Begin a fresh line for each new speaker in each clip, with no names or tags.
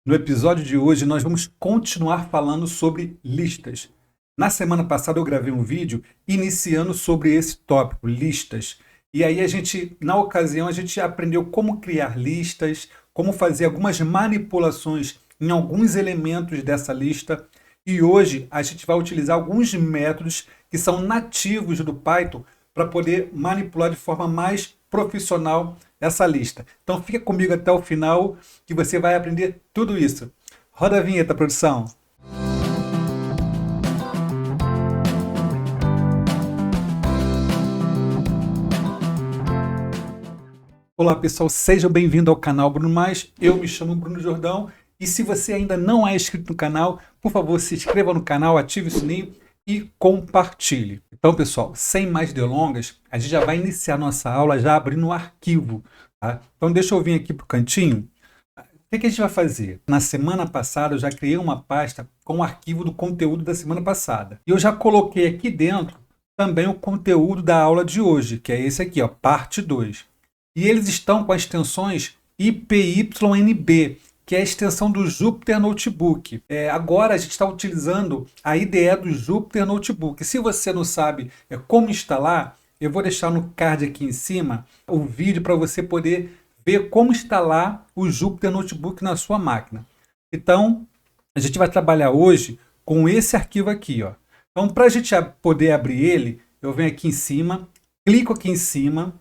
No episódio de hoje, nós vamos continuar falando sobre listas. Na semana passada, eu gravei um vídeo iniciando sobre esse tópico, listas. E aí, na ocasião, a gente aprendeu como criar listas, como fazer algumas manipulações em alguns elementos dessa lista. E hoje, a gente vai utilizar alguns métodos que são nativos do Python para poder manipular de forma mais profissional essa lista. Então fica comigo até o final que você vai aprender tudo isso. Roda a vinheta, produção. Olá pessoal, seja bem-vindo ao canal Bruno Mais. Eu me chamo Bruno Jordão e se você ainda não é inscrito no canal, por favor se inscreva no canal, ative o sininho e compartilhe. Então, pessoal, sem mais delongas, a gente já vai iniciar nossa aula já abrindo o arquivo. Tá? Então, deixa eu vir aqui para o cantinho. O que a gente vai fazer? Na semana passada, eu já criei uma pasta com o arquivo do conteúdo da semana passada. E eu já coloquei aqui dentro também o conteúdo da aula de hoje, que é esse aqui, ó, parte 2. E eles estão com as extensões IPYNB, que é a extensão do Jupyter Notebook. Agora a gente está utilizando a IDE do Jupyter Notebook. Se você não sabe como instalar, eu vou deixar no card aqui em cima o vídeo para você poder ver como instalar o Jupyter Notebook na sua máquina. Então, a gente vai trabalhar hoje com esse arquivo aqui, ó. Então, para a gente poder abrir ele, eu venho aqui em cima, clico aqui em cima,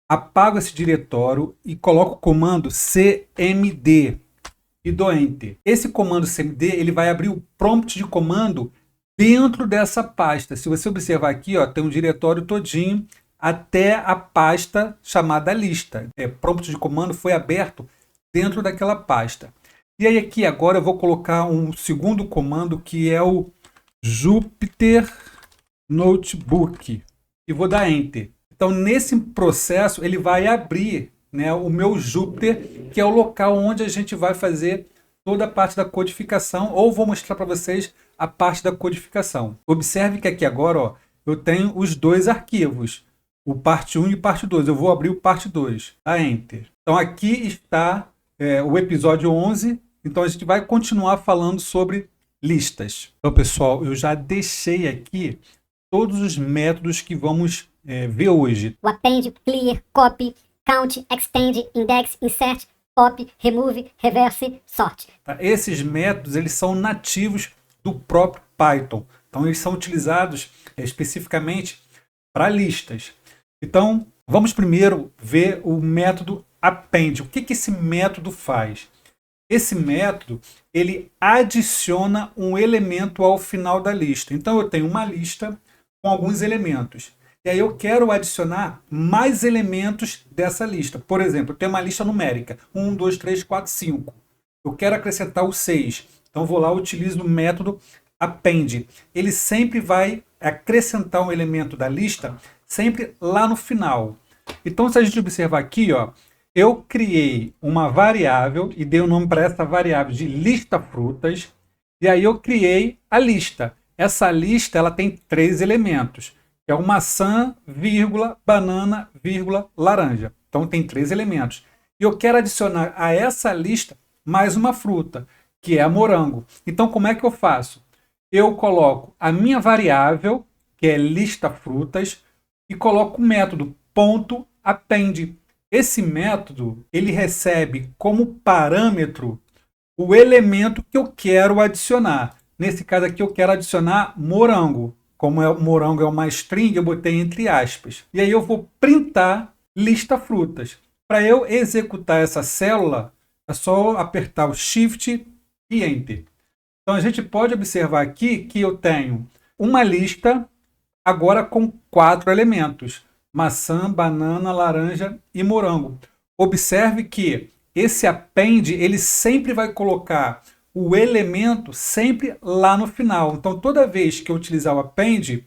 apago esse diretório e coloco o comando cmd e dou Enter. Esse comando cmd ele vai abrir o prompt de comando dentro dessa pasta. Se você observar aqui, ó, tem um diretório todinho até a pasta chamada lista. Prompt de comando foi aberto dentro daquela pasta. E aí aqui agora eu vou colocar um segundo comando que é o Jupyter Notebook e vou dar Enter. Então nesse processo ele vai abrir, né, o meu Jupyter, que é o local onde a gente vai fazer toda a parte da codificação, ou vou mostrar para vocês a parte da codificação. Observe que aqui agora, ó, eu tenho os dois arquivos, o parte 1 e parte 2. Eu vou abrir o parte 2, a Enter. Então aqui está o episódio 11, então a gente vai continuar falando sobre listas. Então pessoal, eu já deixei aqui todos os métodos que vamos ver hoje.
O append, clear, copy, count, extend, index, insert, pop, remove, reverse, sort.
Tá? Esses métodos eles são nativos do próprio Python. Então eles são utilizados especificamente para listas. Então vamos primeiro ver o método append. O que esse método faz? Esse método ele adiciona um elemento ao final da lista. Então eu tenho uma lista com alguns elementos. E aí eu quero adicionar mais elementos dessa lista. Por exemplo, eu tenho uma lista numérica. 1, 2, 3, 4, 5. Eu quero acrescentar o 6. Então vou lá e utilizo o método append. Ele sempre vai acrescentar um elemento da lista, sempre lá no final. Então se a gente observar aqui, ó, eu criei uma variável e dei o nome para essa variável de lista frutas. E aí eu criei a lista. Essa lista ela tem 3 elementos. É o maçã, vírgula, banana, vírgula, laranja. Então tem 3 elementos. E eu quero adicionar a essa lista mais uma fruta, que é a morango. Então como é que eu faço? Eu coloco a minha variável, que é lista frutas, e coloco o método .append. Esse método ele recebe como parâmetro o elemento que eu quero adicionar. Nesse caso aqui eu quero adicionar morango. Como morango é uma string, eu botei entre aspas. E aí eu vou printar lista frutas. Para eu executar essa célula, é só apertar o Shift e Enter. Então a gente pode observar aqui que eu tenho uma lista agora com 4 elementos. Maçã, banana, laranja e morango. Observe que esse append ele sempre vai colocar o elemento sempre lá no final. Então, toda vez que eu utilizar o append,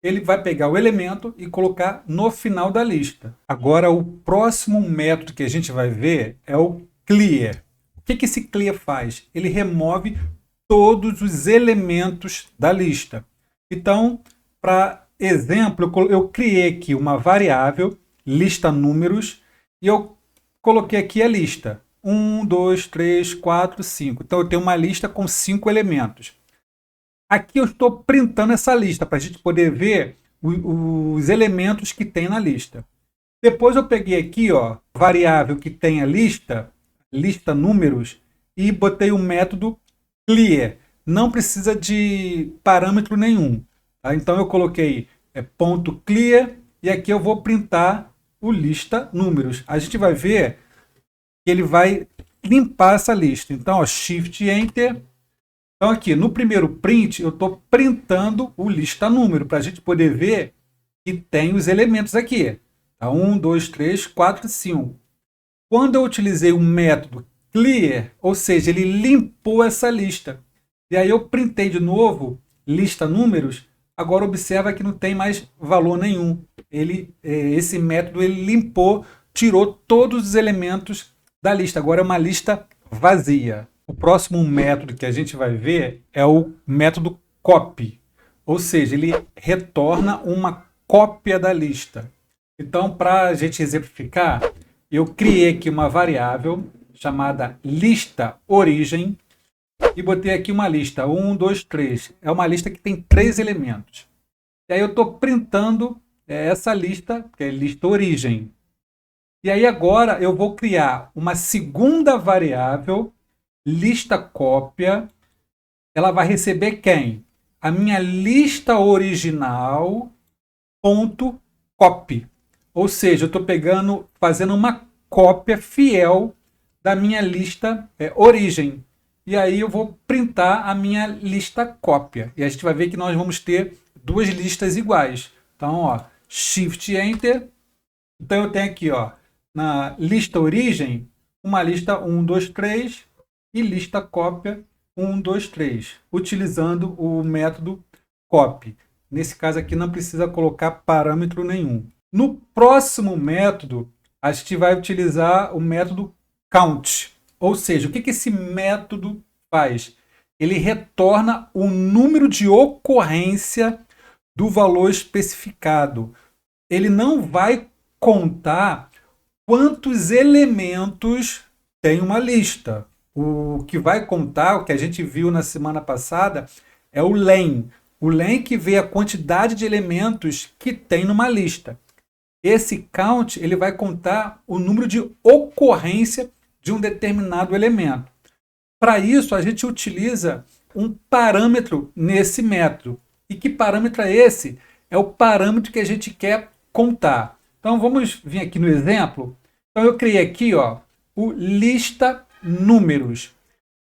ele vai pegar o elemento e colocar no final da lista. Agora, o próximo método que a gente vai ver é o clear. O que esse clear faz? Ele remove todos os elementos da lista. Então, para exemplo, eu criei aqui uma variável, lista números, e eu coloquei aqui a lista. 1, 2, 3, 4, 5. Então eu tenho uma lista com 5 elementos. Aqui eu estou printando essa lista para a gente poder ver os elementos que tem na lista. Depois eu peguei aqui, ó, variável que tem a lista números, e botei o método clear. Não precisa de parâmetro nenhum. Tá? Então eu coloquei ponto clear e aqui eu vou printar o lista números. A gente vai ver que ele vai limpar essa lista. Então, ó, Shift Enter. Então aqui no primeiro print eu estou printando o lista número para a gente poder ver que tem os elementos aqui. Tá? 1, 2, 3, 4, 5. Quando eu utilizei o método clear, ou seja, ele limpou essa lista. E aí eu printei de novo lista números. Agora observa que não tem mais valor nenhum. Esse método ele limpou, tirou todos os elementos da lista. Agora é uma lista vazia. O próximo método que a gente vai ver é o método copy. Ou seja, ele retorna uma cópia da lista. Então, para a gente exemplificar, eu criei aqui uma variável chamada lista origem e botei aqui uma lista 1, 2, 3. É uma lista que tem 3 elementos. E aí eu estou printando essa lista, que é lista origem. E aí agora eu vou criar uma segunda variável, lista cópia. Ela vai receber quem? A minha lista original ponto copy. Ou seja, eu estou fazendo uma cópia fiel da minha lista origem. E aí eu vou printar a minha lista cópia. E a gente vai ver que nós vamos ter duas listas iguais. Então, ó, Shift Enter. Então eu tenho aqui, ó, na lista origem, uma lista 1, 2, 3 e lista cópia 1, 2, 3, utilizando o método copy. Nesse caso aqui não precisa colocar parâmetro nenhum. No próximo método, a gente vai utilizar o método count. Ou seja, o que esse método faz? Ele retorna o número de ocorrência do valor especificado. Ele não vai contar quantos elementos tem uma lista. O que vai contar, o que a gente viu na semana passada, é o len. O len que vê a quantidade de elementos que tem numa lista. Esse count ele vai contar o número de ocorrência de um determinado elemento. Para isso, a gente utiliza um parâmetro nesse método. E que parâmetro é esse? É o parâmetro que a gente quer contar. Então, vamos vir aqui no exemplo. Então, eu criei aqui, ó, o lista números.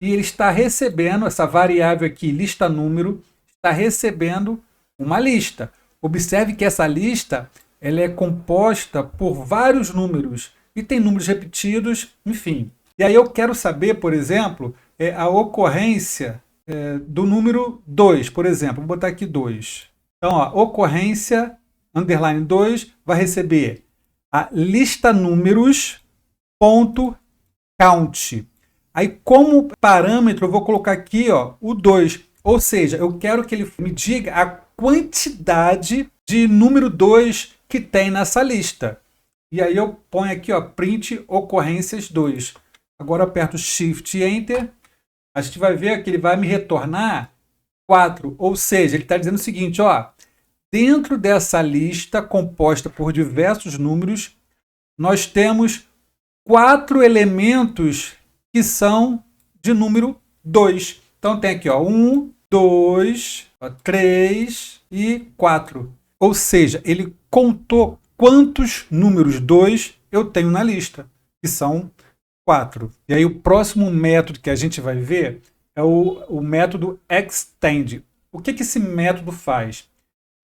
E ele está recebendo, essa variável aqui, lista número, está recebendo uma lista. Observe que essa lista ela é composta por vários números. E tem números repetidos, enfim. E aí eu quero saber, por exemplo, a ocorrência do número 2, por exemplo. Vou botar aqui 2. Então, ó, ocorrência, underline 2, vai receber a lista números ponto count. Aí, como parâmetro, eu vou colocar aqui, ó, o 2. Ou seja, eu quero que ele me diga a quantidade de número 2 que tem nessa lista. E aí eu ponho aqui, ó, print ocorrências 2. Agora eu aperto Shift Enter. A gente vai ver que ele vai me retornar 4. Ou seja, ele está dizendo o seguinte, ó, dentro dessa lista composta por diversos números, nós temos 4 elementos que são de número 2. Então tem aqui, ó, 1, 2, 3 e 4. Ou seja, ele contou quantos números 2 eu tenho na lista, que são 4. E aí o próximo método que a gente vai ver é o método extend. O que esse método faz?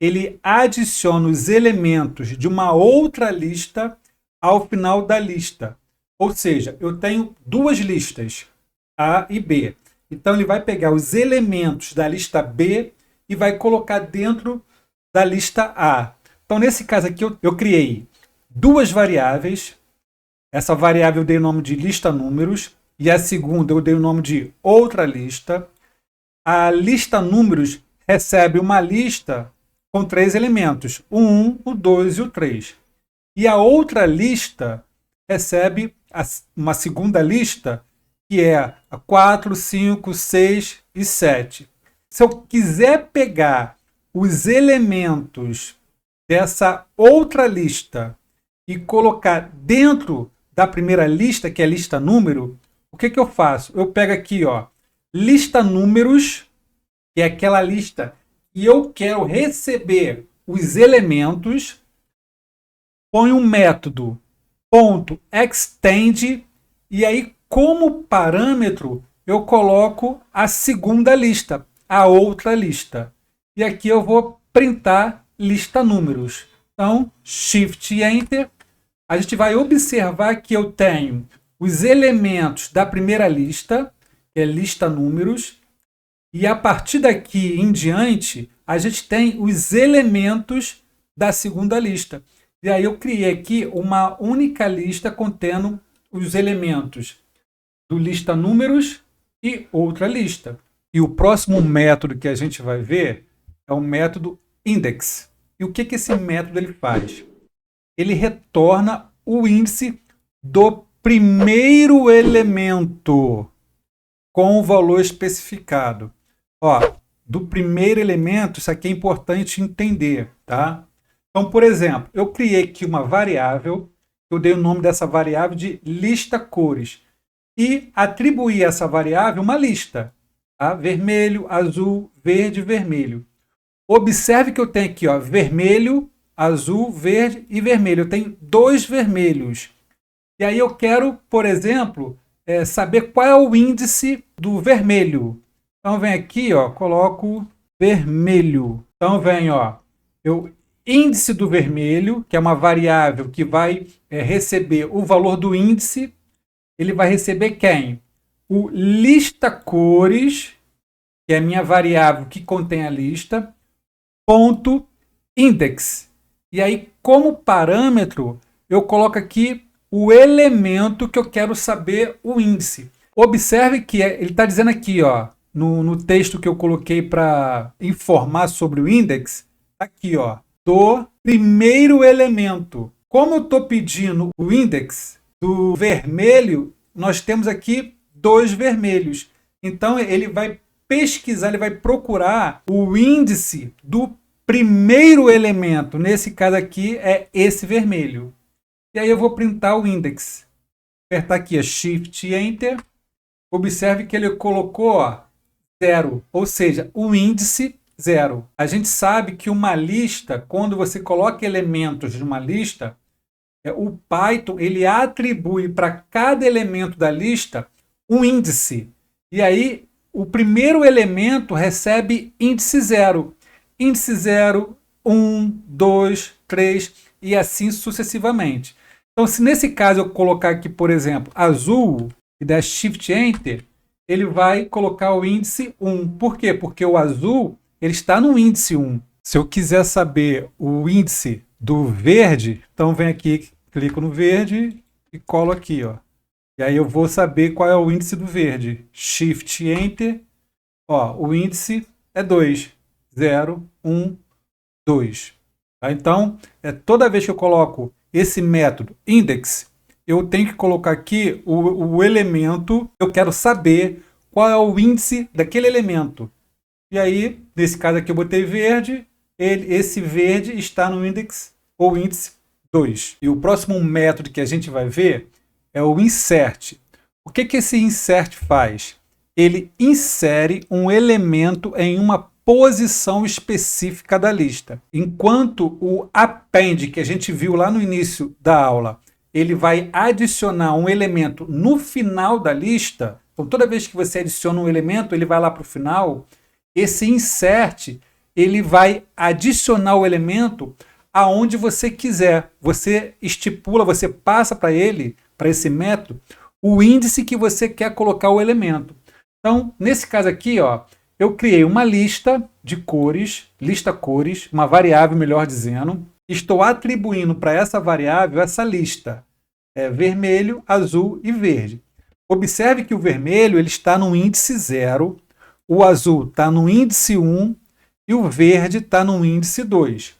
Ele adiciona os elementos de uma outra lista ao final da lista. Ou seja, eu tenho duas listas, A e B. Então ele vai pegar os elementos da lista B e vai colocar dentro da lista A. Então nesse caso aqui eu criei duas variáveis. Essa variável eu dei o nome de lista números e a segunda eu dei o nome de outra lista. A lista números recebe uma lista com 3 elementos, o 1, o 2 e o 3. E a outra lista recebe uma segunda lista, que é a 4, 5, 6 e 7. Se eu quiser pegar os elementos dessa outra lista e colocar dentro da primeira lista, que é a lista número, o que eu faço? Eu pego aqui, ó, lista números, que é aquela lista que eu quero receber os elementos, ponho um método .extend e aí como parâmetro eu coloco a segunda lista, a outra lista. E aqui eu vou printar lista números. Então, Shift Enter, a gente vai observar que eu tenho os elementos da primeira lista, que é lista números, e a partir daqui em diante, a gente tem os elementos da segunda lista. E aí eu criei aqui uma única lista contendo os elementos do lista números e outra lista. E o próximo método que a gente vai ver é o método index. E o que esse método ele faz? Ele retorna o índice do primeiro elemento com o valor especificado. Ó, do primeiro elemento, isso aqui é importante entender, tá? Então, por exemplo, eu criei aqui uma variável, eu dei o nome dessa variável de lista cores e atribuí a essa variável uma lista, tá? Vermelho, azul, verde, vermelho. Observe que eu tenho aqui, ó, vermelho, azul, verde e vermelho. Eu tenho 2 vermelhos. E aí eu quero, por exemplo, saber qual é o índice do vermelho. Então vem aqui, ó, coloco vermelho. Então vem, ó, índice do vermelho, que é uma variável que vai receber o valor do índice. Ele vai receber quem? O lista cores, que é a minha variável que contém a lista, ponto index. E aí, como parâmetro, eu coloco aqui o elemento que eu quero saber o índice. Observe que ele está dizendo aqui, ó, no texto que eu coloquei para informar sobre o index, aqui, ó, do primeiro elemento. Como eu estou pedindo o index do vermelho, nós temos aqui 2 vermelhos. Então, ele vai pesquisar, ele vai procurar o índice do primeiro elemento. Nesse caso aqui é esse vermelho. E aí eu vou printar o index. Apertar aqui, Shift Enter. Observe que ele colocou, ó, 0, ou seja, o índice 0. A gente sabe que uma lista, quando você coloca elementos de uma lista, o Python ele atribui para cada elemento da lista um índice. E aí o primeiro elemento recebe índice 0. Índice 0, 1, 2, 3 e assim sucessivamente. Então, se nesse caso eu colocar aqui, por exemplo, azul e der Shift Enter, ele vai colocar o índice 1. Por quê? Porque o azul ele está no índice 1. Se eu quiser saber o índice do verde, então vem aqui, clico no verde e colo aqui, ó. E aí eu vou saber qual é o índice do verde. Shift Enter, ó, o índice é 2. 0, 1, 2. Tá? Então, toda vez que eu coloco esse método index, eu tenho que colocar aqui o elemento, eu quero saber qual é o índice daquele elemento. E aí, nesse caso aqui eu botei verde, esse verde está no index ou índice 2. E o próximo método que a gente vai ver é o insert. O que esse insert faz? Ele insere um elemento em uma posição específica da lista. Enquanto o append, que a gente viu lá no início da aula, ele vai adicionar um elemento no final da lista. Então, toda vez que você adiciona um elemento, ele vai lá para o final. Esse insert, ele vai adicionar o elemento aonde você quiser. Você estipula, você passa para ele, para esse método, o índice que você quer colocar o elemento. Então, nesse caso aqui, ó, eu criei uma lista de cores, lista cores, uma variável, melhor dizendo. Estou atribuindo para essa variável essa lista. Vermelho, azul e verde. Observe que o vermelho ele está no índice 0, o azul está no índice 1 e o verde está no índice 2.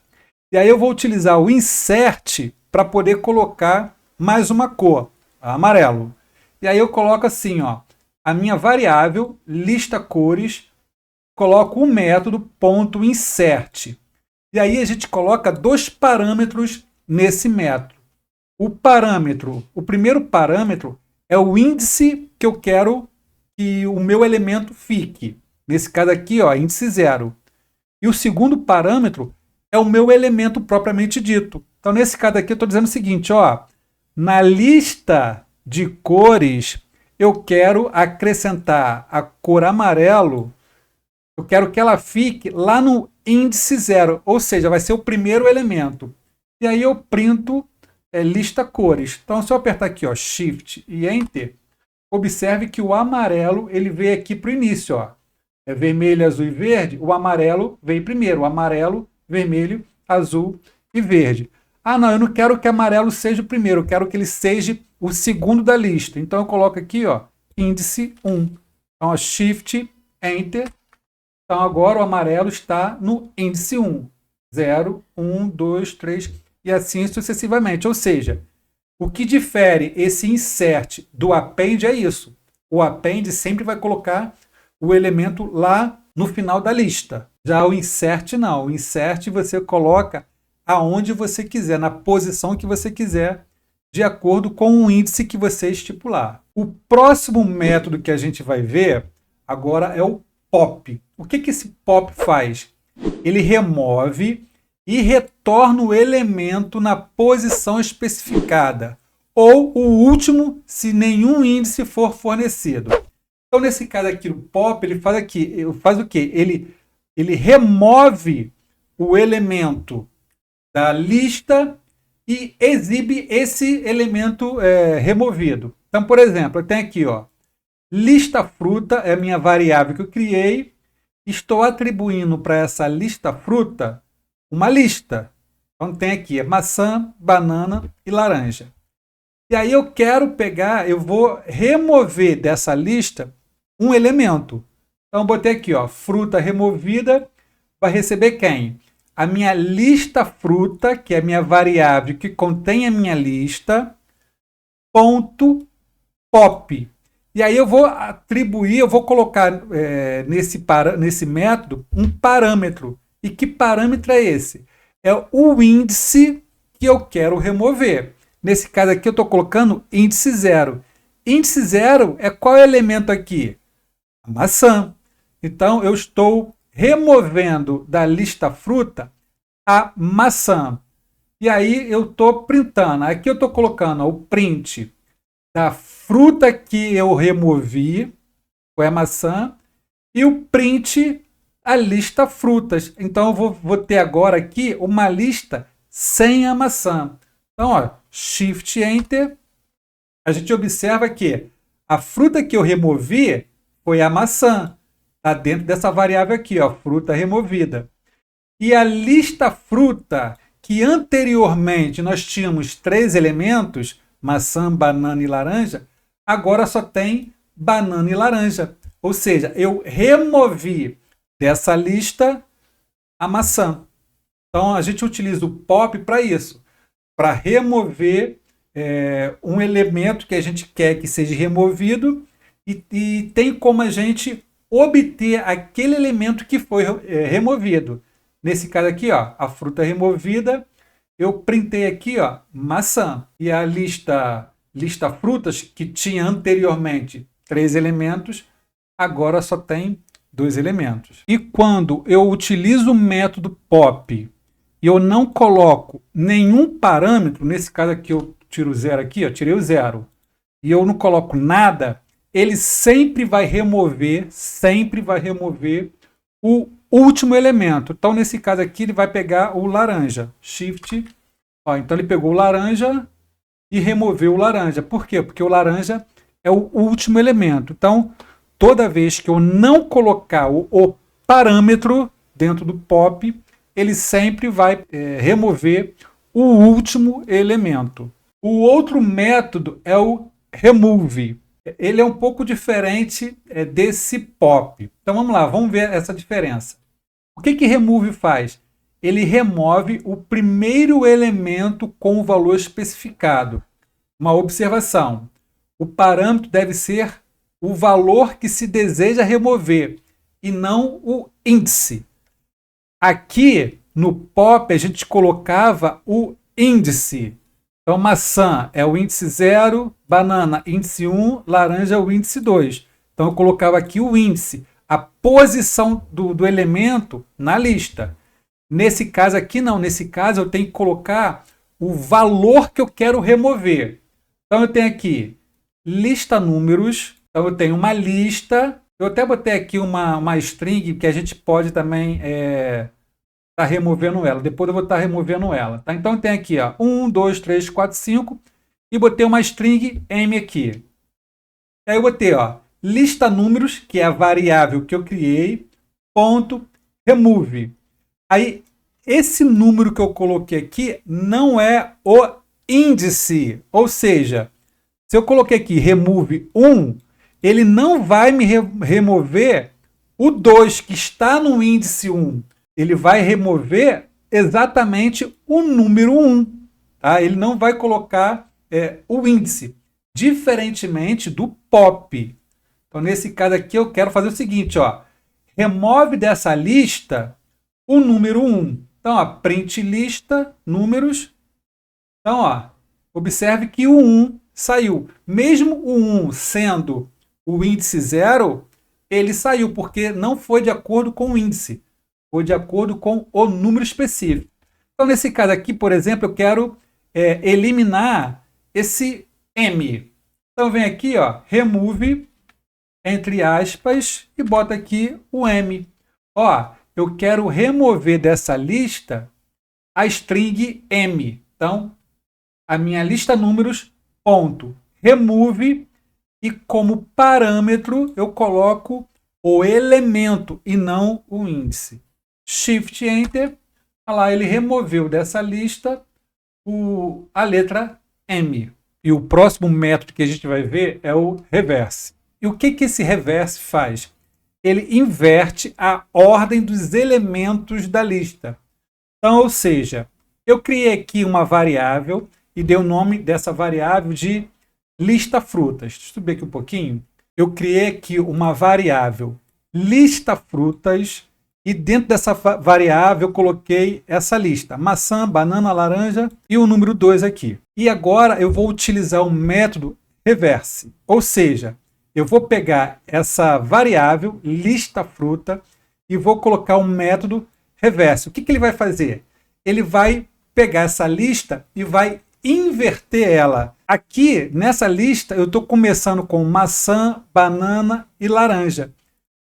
E aí eu vou utilizar o insert para poder colocar mais uma cor. amarelo. E aí eu coloco assim, ó, a minha variável, lista cores, coloco o método ponto insert. E aí a gente coloca 2 parâmetros nesse método. O primeiro parâmetro é o índice que eu quero que o meu elemento fique. Nesse caso aqui, ó, índice 0. E o segundo parâmetro é o meu elemento propriamente dito. Então, nesse caso aqui, eu estou dizendo o seguinte, ó, na lista de cores, eu quero acrescentar a cor amarelo, eu quero que ela fique lá no índice 0, ou seja, vai ser o primeiro elemento. E aí eu printo lista cores. Então, se eu apertar aqui, ó, Shift e Enter, observe que o amarelo ele veio aqui para o início, ó. É vermelho, azul e verde, o amarelo veio primeiro. O amarelo, vermelho, azul e verde. Ah, não, eu não quero que amarelo seja o primeiro, eu quero que ele seja o segundo da lista. Então eu coloco aqui, ó, índice 1. Então, ó, Shift, Enter. Então agora o amarelo está no índice 1. 0, 1, 2, 3 e assim sucessivamente. Ou seja, o que difere esse insert do append é isso. O append sempre vai colocar o elemento lá no final da lista. Já o insert não. O insert você coloca aonde você quiser, na posição que você quiser, de acordo com o índice que você estipular. O próximo método que a gente vai ver agora é o pop. O que esse pop faz? Ele remove e retorna o elemento na posição especificada, ou o último se nenhum índice for fornecido. Então, nesse caso aqui, o pop, ele faz o quê? Ele remove o elemento da lista e exibe esse elemento removido. Então, por exemplo, eu tenho aqui, ó, lista fruta é a minha variável que eu criei. Estou atribuindo para essa lista fruta uma lista. Então, tem aqui maçã, banana e laranja. E aí eu quero pegar, eu vou remover dessa lista um elemento. Então, eu botei aqui, ó, fruta removida, vai receber quem? A minha lista fruta, que é a minha variável que contém a minha lista, ponto pop. E aí eu vou atribuir, eu vou colocar nesse método um parâmetro. E que parâmetro é esse? É o índice que eu quero remover. Nesse caso aqui eu estou colocando índice 0. Índice 0 é qual elemento aqui? A maçã. Então eu estou removendo da lista fruta a maçã. E aí eu estou printando. Aqui eu estou colocando o print da fruta que eu removi, foi a maçã, e o print a lista frutas. Então eu vou ter agora aqui uma lista sem a maçã. Então, ó, Shift Enter, a gente observa que a fruta que eu removi foi a maçã. Está dentro dessa variável aqui, ó, fruta removida. E a lista fruta, que anteriormente nós tínhamos 3 elementos, maçã, banana e laranja, agora só tem banana e laranja. Ou seja, eu removi dessa lista a maçã. Então a gente utiliza o pop para isso, para remover um elemento que a gente quer que seja removido e tem como a gente obter aquele elemento que foi removido. Nesse caso aqui, ó, a fruta removida, eu printei aqui, ó, maçã. E a lista frutas, que tinha anteriormente 3 elementos, agora só tem 2 elementos. E quando eu utilizo o método pop e eu não coloco nenhum parâmetro, nesse caso aqui eu tiro o 0 aqui, ó, tirei o 0, e eu não coloco nada, ele sempre vai remover o último elemento. Então, nesse caso aqui, ele vai pegar o laranja. Shift. Ó, então, ele pegou o laranja e removeu o laranja. Por quê? Porque o laranja é o último elemento. Então, toda vez que eu não colocar o parâmetro dentro do pop, ele sempre vai remover o último elemento. O outro método é o remove. Ele é um pouco diferente desse pop. Então vamos lá, vamos ver essa diferença. O que remove faz? Ele remove o primeiro elemento com o valor especificado. Uma observação. o parâmetro deve ser o valor que se deseja remover e não o índice. Aqui no POP a gente colocava o índice. Então maçã é o índice 0, banana índice 1, laranja é o índice 2. Então eu colocava aqui o índice, a posição do elemento na lista. Nesse caso aqui não, nesse caso eu tenho que colocar o valor que eu quero remover. Então eu tenho aqui lista números, então eu tenho uma lista, eu até botei aqui uma string que a gente pode também tá removendo ela, depois eu vou estar removendo ela. Tá? Então tem aqui 1, 2, 3, 4, 5 e botei uma string m aqui. Aí eu botei lista números, que é a variável que eu criei, ponto remove. Aí esse número que eu coloquei aqui não é o índice, ou seja, se eu coloquei aqui remove 1, ele não vai me remover o 2 que está no índice 1. Ele vai remover exatamente o número 1. Tá? Ele não vai colocar o índice, diferentemente do POP. Então, nesse caso aqui, eu quero fazer o seguinte, remove dessa lista o número 1. Então, print lista, números. Então, observe que o 1 saiu. Mesmo o 1 sendo o índice 0, ele saiu, porque não foi de acordo com o índice. Foi de acordo com o número específico. Então, nesse caso aqui, por exemplo, eu quero eliminar esse M. Então, vem aqui, remove, entre aspas, e bota aqui o M. Eu quero remover dessa lista a string M. Então, a minha lista números, ponto, remove, e como parâmetro eu coloco o elemento e não o índice. Shift Enter, olha lá, ele removeu dessa lista a letra M. E o próximo método que a gente vai ver é o reverse. E o que esse reverse faz? Ele inverte a ordem dos elementos da lista. Então, ou seja, eu criei aqui uma variável e dei o nome dessa variável de lista frutas. Deixa eu subir aqui um pouquinho. Eu criei aqui uma variável lista frutas e dentro dessa variável eu coloquei essa lista, maçã, banana, laranja e o número 2 aqui. E agora eu vou utilizar o método reverse, ou seja, eu vou pegar essa variável lista fruta e vou colocar um método reverse. O que ele vai fazer? Ele vai pegar essa lista e vai inverter ela. Aqui nessa lista eu estou começando com maçã, banana e laranja.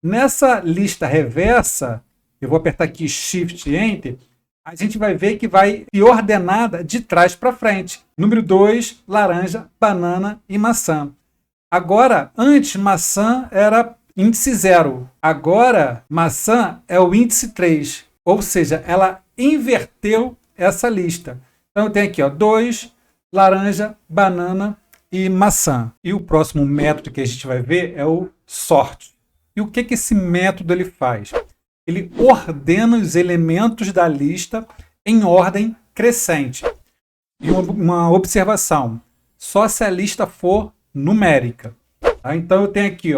Nessa lista reversa, eu vou apertar aqui Shift Enter, a gente vai ver que vai ser ordenada de trás para frente. Número 2, laranja, banana e maçã. Agora, antes maçã era índice 0. Agora, maçã é o índice 3. Ou seja, ela inverteu essa lista. Então, eu tenho aqui 2, laranja, banana e maçã. E o próximo método que a gente vai ver é o sort. E o que esse método ele faz? Ele ordena os elementos da lista em ordem crescente. E uma observação, só se a lista for numérica. Tá? Então eu tenho aqui,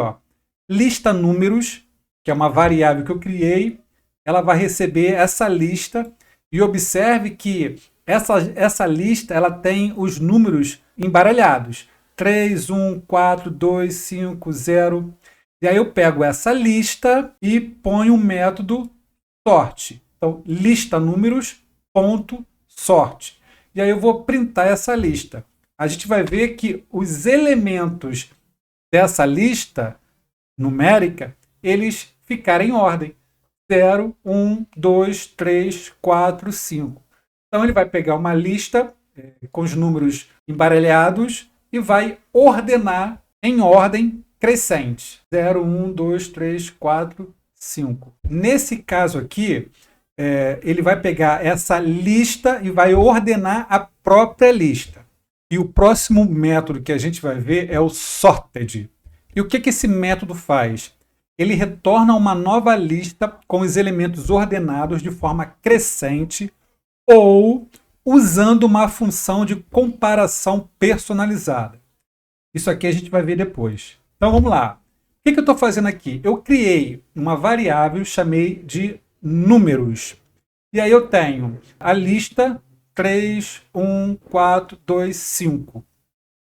lista números, que é uma variável que eu criei, ela vai receber essa lista e observe que essa lista ela tem os números embaralhados. 3, 1, 4, 2, 5, 0. E aí eu pego essa lista e ponho o método sort. Então, lista números, ponto, sort. E aí eu vou printar essa lista. A gente vai ver que os elementos dessa lista numérica, eles ficaram em ordem. 0, 1, 2, 3, 4, 5. Então, ele vai pegar uma lista com os números embaralhados e vai ordenar em ordem crescente. 0, 1, 2, 3, 4, 5. Nesse caso aqui, ele vai pegar essa lista e vai ordenar a própria lista. E o próximo método que a gente vai ver é o sorted. E o que esse método faz? Ele retorna uma nova lista com os elementos ordenados de forma crescente ou usando uma função de comparação personalizada. Isso aqui a gente vai ver depois. Então vamos lá. O que eu estou fazendo aqui? Eu criei uma variável, chamei de números. E aí eu tenho a lista 3, 1, 4, 2, 5.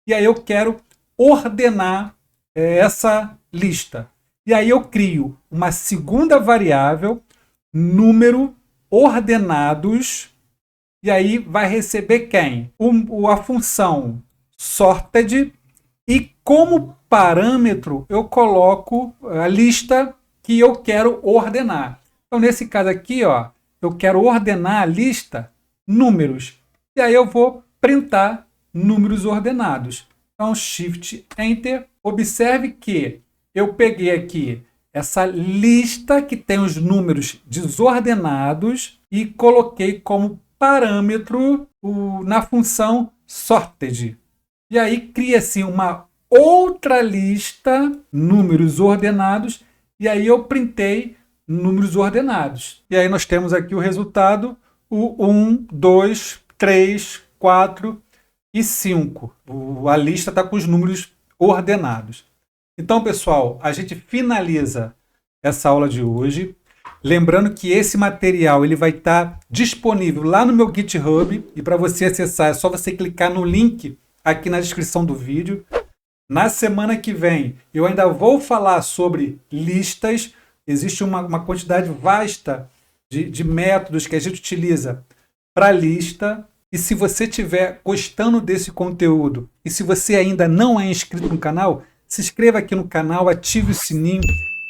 E aí eu quero ordenar essa lista. E aí eu crio uma segunda variável, número ordenados, e aí vai receber quem? A função sorted, e como parâmetro eu coloco a lista que eu quero ordenar. Então nesse caso aqui, ó, eu quero ordenar a lista números. E aí eu vou printar números ordenados. Então Shift Enter. Observe que eu peguei aqui essa lista que tem os números desordenados e coloquei como parâmetro na função sorted. E aí cria-se uma outra lista, números ordenados, e aí eu printei números ordenados. E aí nós temos aqui o resultado, o 1, 2, 3, 4 e 5. A lista está com os números ordenados. Então, pessoal, a gente finaliza essa aula de hoje. Lembrando que esse material ele vai estar disponível lá no meu GitHub. E para você acessar, é só você clicar no link aqui na descrição do vídeo. Na semana que vem, eu ainda vou falar sobre listas. Existe uma quantidade vasta de métodos que a gente utiliza para lista. E se você estiver gostando desse conteúdo, e se você ainda não é inscrito no canal, se inscreva aqui no canal, ative o sininho,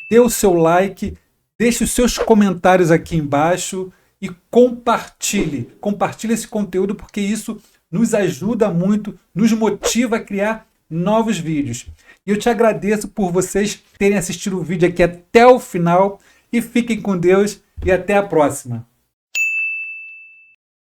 dê o seu like, deixe os seus comentários aqui embaixo e compartilhe. Compartilhe esse conteúdo porque isso nos ajuda muito, nos motiva a criar novos vídeos. E eu te agradeço por vocês terem assistido o vídeo aqui até o final e fiquem com Deus e até a próxima.